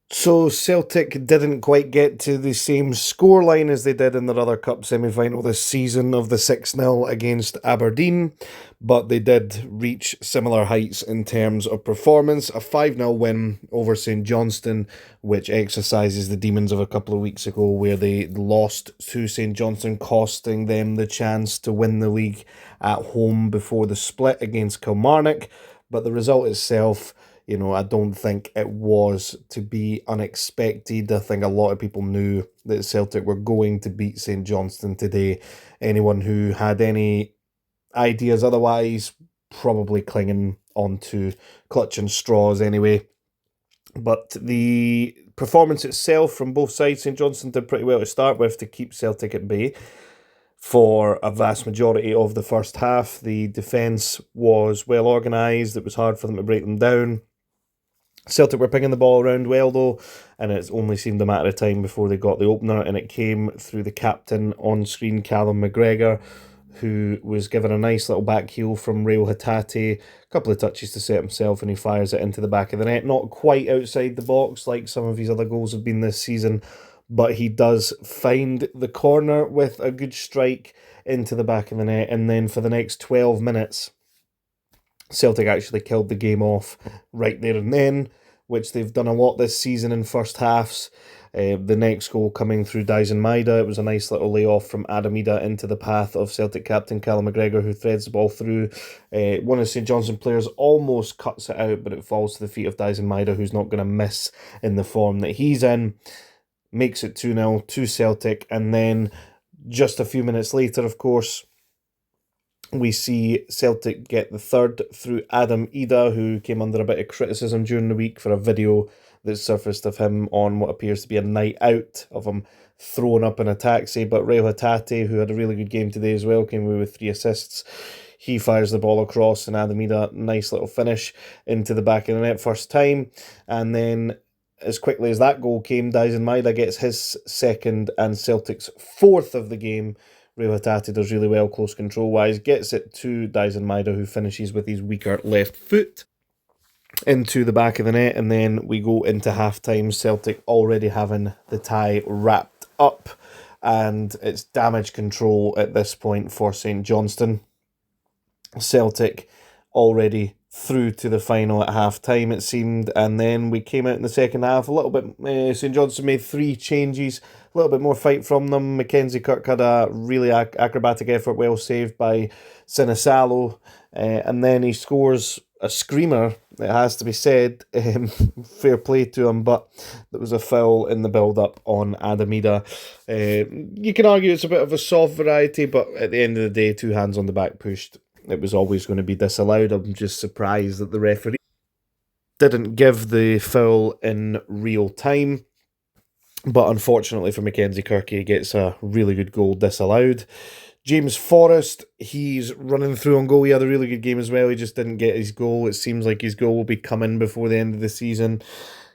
So Celtic didn't quite get to the same scoreline as they did in their other cup semi-final this season of the 6-0 against Aberdeen, but they did reach similar heights in terms of performance. A 5-0 win over St Johnstone, which exercises the demons of a couple of weeks ago where they lost to St Johnstone, costing them the chance to win the league at home before the split against Kilmarnock. But the result itself, I don't think it was to be unexpected. I think a lot of people knew that Celtic were going to beat St Johnstone today. Anyone who had any ideas otherwise, probably clinging onto clutching straws anyway. But the performance itself from both sides, St Johnstone did pretty well to start with to keep Celtic at bay for a vast majority of the first half. The defence was well organised. It was hard for them to break them down. Celtic were picking the ball around well though, and it's only seemed a matter of time before they got the opener, and it came through the captain on screen, Callum McGregor, who was given a nice little back heel from Rail Hatate, a couple of touches to set himself, and he fires it into the back of the net. Not quite outside the box like some of his other goals have been this season, but he does find the corner with a good strike into the back of the net, and then for the next 12 minutes, Celtic actually killed the game off right there and then, which they've done a lot this season in first halves. The next goal coming through Dyson Maida. It was a nice little layoff from Adam Ida into the path of Celtic captain Callum McGregor, who threads the ball through. One of St Johnstone players almost cuts it out, but it falls to the feet of Dyson Maida, who's not going to miss in the form that he's in. Makes it 2-0 to Celtic, and then just a few minutes later, of course, we see Celtic get the third through Adam Ida, who came under a bit of criticism during the week for a video that surfaced of him on what appears to be a night out, of him thrown up in a taxi. But Rail Hatate, who had a really good game today as well, came away with 3 assists. He fires the ball across, and Adam Ida, nice little finish into the back of the net first time. And then as quickly as that goal came, Dyson Maida gets his second and Celtic's fourth of the game. Rio Hatate does really well close control wise, gets it to Dyson Maida, who finishes with his weaker left foot into the back of the net, and then we go into half time. Celtic already having the tie wrapped up, and it's damage control at this point for St Johnstone. Celtic already through to the final at half time, it seemed, and then we came out in the second half a little bit. St Johnstone made 3 changes, a little bit more fight from them. Mackenzie Kirk had a really acrobatic effort, well saved by Sinisalo, and then he scores a screamer. It has to be said, fair play to him, but there was a foul in the build-up on Adamida. You can argue it's a bit of a soft variety, but at the end of the day, 2 hands on the back pushed. It was always going to be disallowed. I'm just surprised that the referee didn't give the foul in real time. But unfortunately for Mackenzie Kirk, he gets a really good goal disallowed. James Forrest, he's running through on goal. He had a really good game as well. He just didn't get his goal. It seems like his goal will be coming before the end of the season.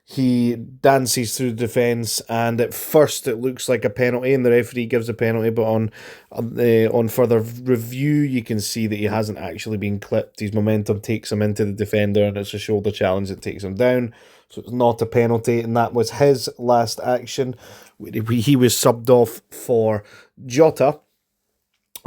He dances through the defence, and at first it looks like a penalty, and the referee gives a penalty, but on further review, you can see that he hasn't actually been clipped. His momentum takes him into the defender, and it's a shoulder challenge that takes him down. So it's not a penalty, and that was his last action. He was subbed off for Jota,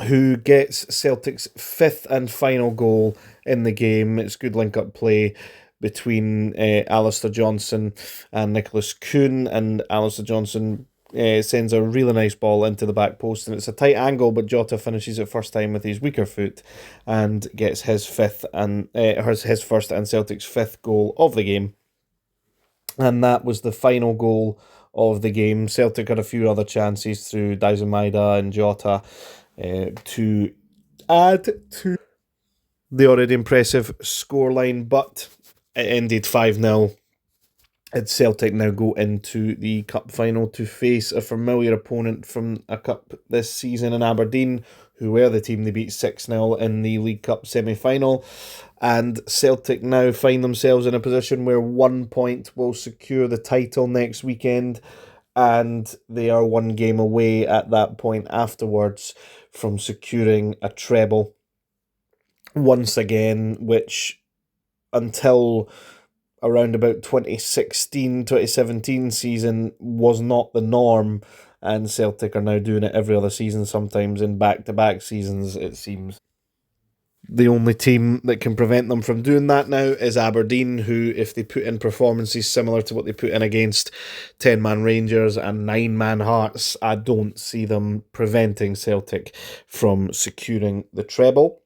who gets Celtic's 5th and final goal in the game. It's good link-up play between Alistair Johnson and Nicholas Kuhn, and Alistair Johnson sends a really nice ball into the back post, and it's a tight angle, but Jota finishes it first time with his weaker foot and gets his first and Celtic's 5th goal of the game. And that was the final goal of the game. Celtic had a few other chances through Dyson Maida and Jota to add to the already impressive scoreline, but it ended 5-0. And Celtic now go into the cup final to face a familiar opponent from a cup this season in Aberdeen, who were the team they beat 6-0 in the League Cup semi-final. And Celtic now find themselves in a position where 1 point will secure the title next weekend, and they are 1 game away at that point afterwards from securing a treble once again, which until around about 2016, 2017 season was not the norm, and Celtic are now doing it every other season, sometimes in back-to-back seasons, it seems. The only team that can prevent them from doing that now is Aberdeen, who, if they put in performances similar to what they put in against 10-man Rangers and 9-man Hearts, I don't see them preventing Celtic from securing the treble.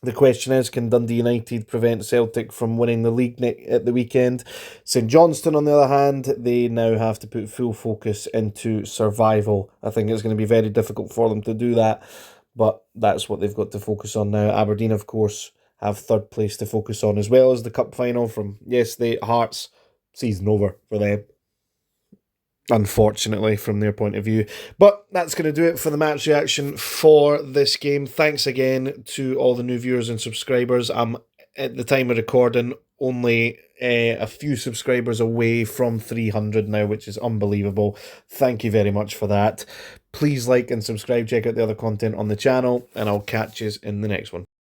The question is, can Dundee United prevent Celtic from winning the league at the weekend? St Johnstone, on the other hand, they now have to put full focus into survival. I think it's going to be very difficult for them to do that, but that's what they've got to focus on now. Aberdeen, of course, have third place to focus on, as well as the cup final from yesterday. Hearts, season over for them, unfortunately, from their point of view. But that's going to do it for the match reaction for this game. Thanks again to all the new viewers and subscribers. I'm, at the time of recording, only a few subscribers away from 300 now, which is unbelievable. Thank you very much for that. Please like and subscribe, check out the other content on the channel, and I'll catch you in the next one.